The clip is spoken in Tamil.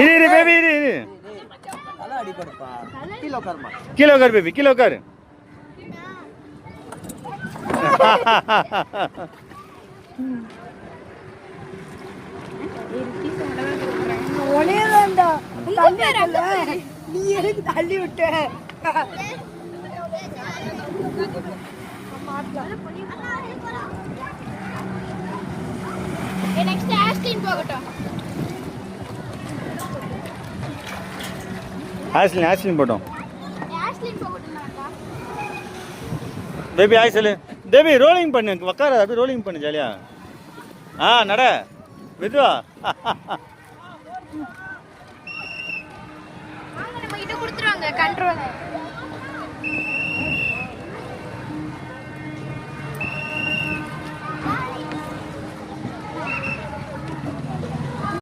இரு பேபி இரு கீழே உட்காரு பேபி கீழே உட்காரு. நீ எனக்கு தள்ளி விட்ட. நெக்ஸ்ட் ஆஸ்லின் போகட்டும். ஆஸ்லின் போட்டோம். ஆஸ்லின் போகட்டும்னாக்கா பேபி ஆய் சொல்லு பேபி ரோலிங் பண்ணு உட்கார அப்படியே ரோலிங் பண்ணு ஜாலியா. நட மெதுவா. நம்ம கிட்ட கொடுத்துருவாங்க கண்ட்ரோல்.